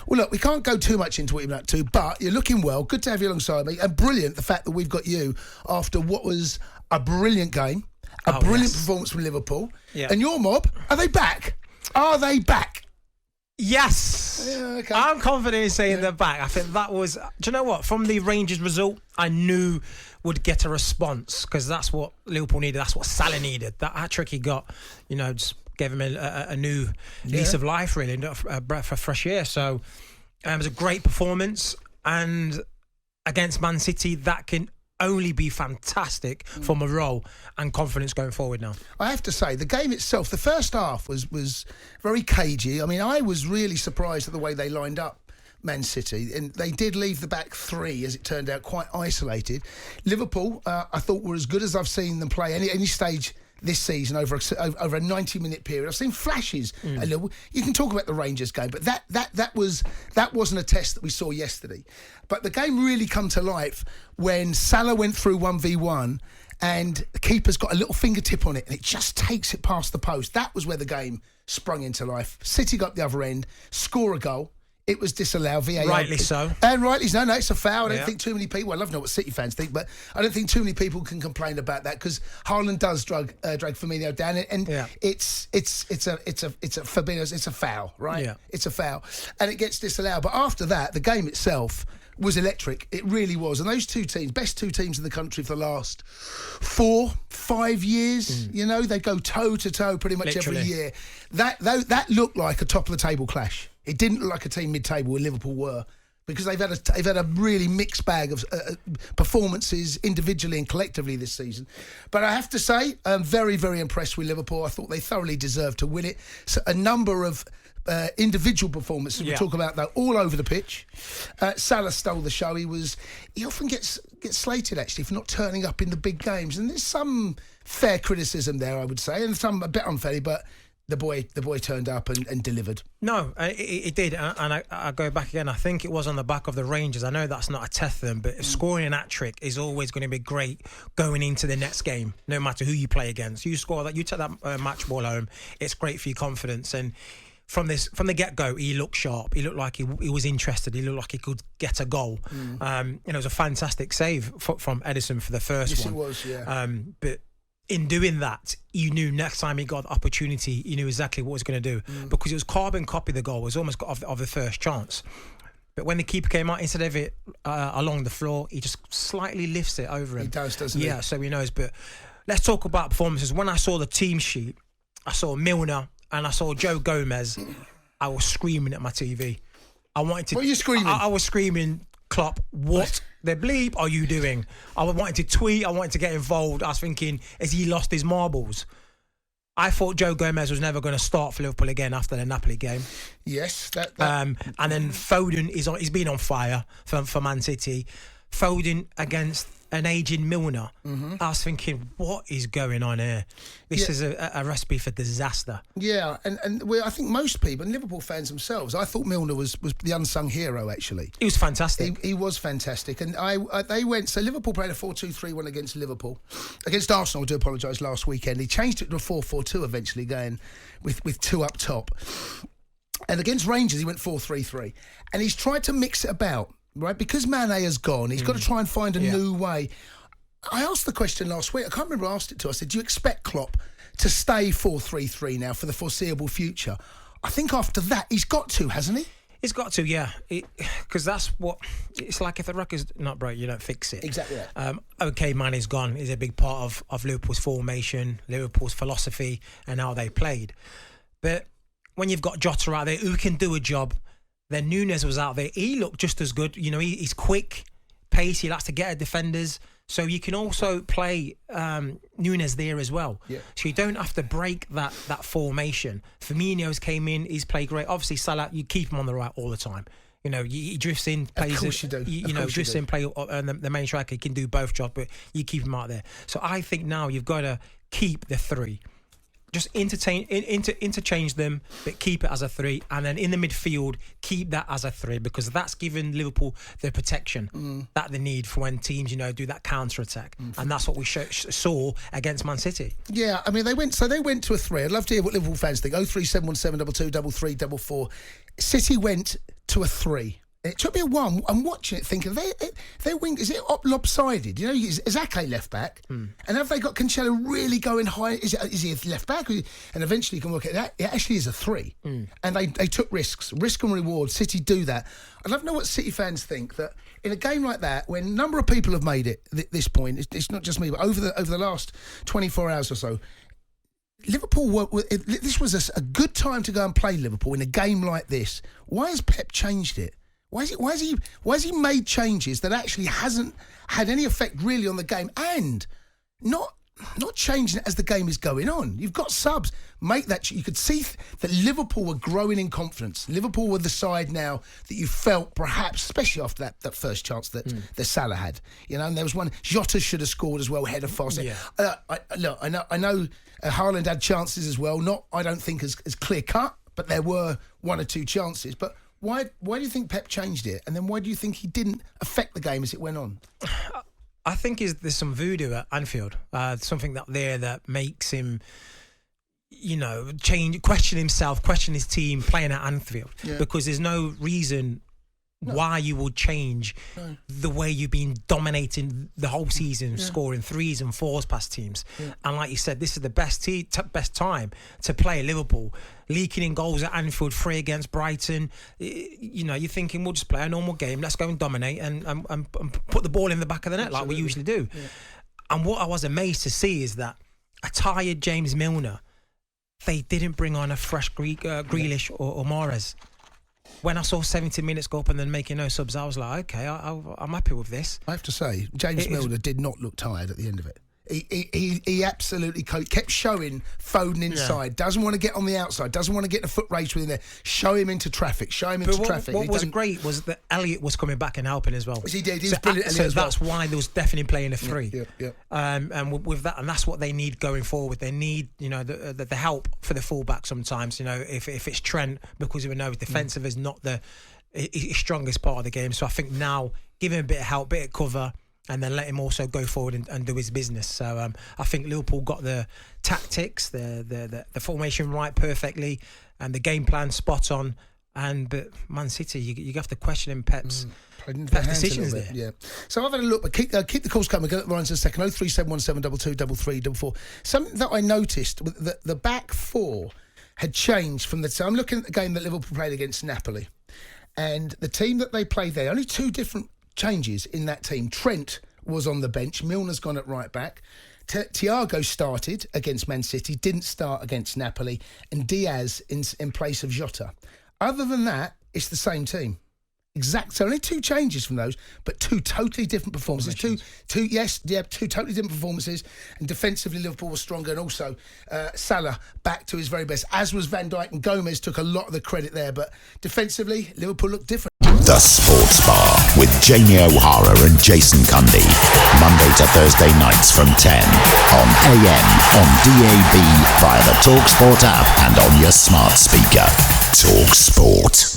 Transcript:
Well, look, we can't go too much into what you've been up to, but you're looking well. Good to have you alongside me. And brilliant, the fact that we've got you after what was a brilliant game, a brilliant performance from Liverpool. Yeah. And your mob, are they back? Are they back? Yes. Yeah, okay. I'm confident in saying they're back. I think that was... Do you know what? From the Rangers result, I knew would get a response because that's what Liverpool needed. That's what Salah needed. That hat-trick he got, just gave him a new lease of life, really, a breath of fresh air. So it was a great performance. And against Man City, that can only be fantastic for morale and confidence going forward now. I have to say, the game itself, the first half was very cagey. I mean, I was really surprised at the way they lined up Man City, and they did leave the back three, as it turned out, quite isolated. Liverpool, I thought, were as good as I've seen them play any stage this season over a 90-minute period. I've seen flashes a little. You can talk about the Rangers game, but that wasn't a test that we saw yesterday. But the game really come to life when Salah went through 1v1 and the keeper's got a little fingertip on it and it just takes it past the post. That was where the game sprung into life. City got the other end, score a goal. It was disallowed. VAR. Rightly so. And rightly so. No, it's a foul. I don't think too many people... Well, I love to know what City fans think, but I don't think too many people can complain about that because Haaland does drag Firmino down, and it's a Fabinho's. It's a foul, right? Yeah. It's a foul, and it gets disallowed. But after that, the game itself was electric. It really was. And those two teams, best two teams in the country for the last 4-5 years, they go toe to toe pretty much every year. That looked like a top of the table clash. It didn't look like a team mid-table where Liverpool were, because they've had a really mixed bag of performances individually and collectively this season. But I have to say, I'm very, very impressed with Liverpool. I thought they thoroughly deserved to win it. So a number of individual performances we'll talk about, though, all over the pitch. Salah stole the show. He often gets slated, actually, for not turning up in the big games. And there's some fair criticism there, I would say, and some a bit unfairly, but the boy turned up and delivered. No, it did. And I go back again. I think it was on the back of the Rangers. I know that's not a test them, but scoring an hat-trick is always going to be great going into the next game, no matter who you play against. You score that, you take that match ball home, it's great for your confidence. And from the get-go, he looked sharp. He looked like he was interested. He looked like he could get a goal. It was a fantastic save from Edison for the first one. Yes, it was, yeah. But in doing that, you knew next time he got the opportunity, you knew exactly what he was going to do because it was carbon copy the goal. It was almost of the first chance. But when the keeper came out, instead of it along the floor, he just slightly lifts it over him. He does, doesn't he? Yeah, so he knows. But let's talk about performances. When I saw the team sheet, I saw Milner and I saw Joe Gomez. I was screaming at my TV. I wanted to. What are you screaming? I was screaming, Klopp, what the bleep are you doing? I wanted to tweet. I wanted to get involved. I was thinking, has he lost his marbles? I thought Joe Gomez was never going to start for Liverpool again after the Napoli game. Yes. And then Foden he's been on fire for Man City. Foden against an aging Milner. I was thinking, what is going on here? This is a recipe for disaster. Yeah, and I think most people, and Liverpool fans themselves, I thought Milner was the unsung hero, actually. He was fantastic. He was fantastic. And they went, so Liverpool played a 4-2-3-1 against Liverpool. Against Arsenal, I do apologise, last weekend. He changed it to a 4-4-2 eventually, going with two up top. And against Rangers, he went 4-3-3. And he's tried to mix it about. Right, because Mane has gone, he's got to try and find a new way. I asked the question last week. I can't remember who asked it to. I said, do you expect Klopp to stay 4-3-3 now for the foreseeable future? I think after that, he's got to, hasn't he? He's got to, yeah. Because that's what... It's like if the record's not broke, you don't fix it. Exactly that. OK, Mane's gone. He's a big part of Liverpool's formation, Liverpool's philosophy and how they played. But when you've got Jota out there who can do a job... Then Núñez was out there. He looked just as good. He's quick, pace. He likes to get at defenders. So you can also play Núñez there as well. Yeah. So you don't have to break that formation. Firmino's came in. He's played great. Obviously, Salah, you keep him on the right all the time. He drifts in, plays. Of course you do. Drifts in, play. And the main striker can do both jobs, but you keep him out there. So I think now you've got to keep the three. Just interchange them, but keep it as a three, and then in the midfield keep that as a three, because that's given Liverpool the protection that they need for when teams do that counter attack, and that's what we saw against Man City. Yeah, I mean they went to a three. I'd love to hear what Liverpool fans think. 03717223344. City went to a 3. It took me a while. I'm watching it thinking, their wing, is it lopsided? You know, is Ake left back? And have they got Cancelo really going high? Is he a left back? And eventually you can work at that. It actually is a 3. And they took risks. Risk and reward. City do that. I'd love to know what City fans think that in a game like that, when a number of people have made it at this point, it's not just me, but over the last 24 hours or so, Liverpool this was a good time to go and play Liverpool in a game like this. Why has Pep changed it? Why has he made changes that actually hasn't had any effect really on the game, and not changing it as the game is going on? You've got subs. Make that. You could see that Liverpool were growing in confidence. Liverpool were the side now that you felt perhaps, especially after that first chance that Salah had. You know, and there was one. Jota should have scored as well, header fast. Yeah. I know Haaland had chances as well. I don't think as clear cut, but there were one or two chances. But why do you think Pep changed it? And then why do you think he didn't affect the game as it went on? I think there's some voodoo at Anfield. Something that makes him, question himself, question his team playing at Anfield. Yeah. Because there's no reason why you would change the way you've been dominating the whole season, scoring 3s and 4s past teams. Yeah. And like you said, this is the best time to play Liverpool. Leaking in goals at Anfield, 3 against Brighton. You're thinking, we'll just play a normal game. Let's go and dominate and put the ball in the back of the net like we usually do. Yeah. And what I was amazed to see is that a tired James Milner, they didn't bring on a fresh Grealish or Mahrez. When I saw 70 minutes go up and then making no subs, I was like, okay, I'm happy with this. I have to say, James Milner did not look tired at the end of it. He absolutely kept showing Foden inside. Doesn't want to get on the outside. Doesn't want to get the foot race within there. Show him into traffic. What was great was that Elliott was coming back and helping as well. He did. He was brilliant. So that's why there was definitely playing a 3. Yeah. And with that, and that's what they need going forward. They need the help for the fullback sometimes. If it's Trent, because we know defensive is not his strongest part of the game. So I think now give him a bit of help, bit of cover, and then let him also go forward and do his business. So I think Liverpool got the tactics, the formation right perfectly, and the game plan spot on. But Man City, you have to question him Pep's decisions there. Yeah. So I've had a look, but keep the calls coming. We'll get lines in a second. 03717223344. Something that I noticed, the back 4 had changed from so I'm looking at the game that Liverpool played against Napoli, and the team that they played there, only 2 different changes in that team. Trent was on the bench. Milner's gone at right back. Thiago started against Man City, didn't start against Napoli, and Diaz in place of Jota. Other than that, it's the same team. So only 2 changes from those, but 2 totally different performances. Two totally different performances. And defensively, Liverpool was stronger, and also Salah back to his very best, as was Van Dijk, and Gomez took a lot of the credit there. But defensively, Liverpool looked different. The Sports Bar with Jamie O'Hara and Jason Cundy. Monday to Thursday nights from 10 on AM, on DAB, via the talkSPORT app and on your smart speaker. talkSPORT.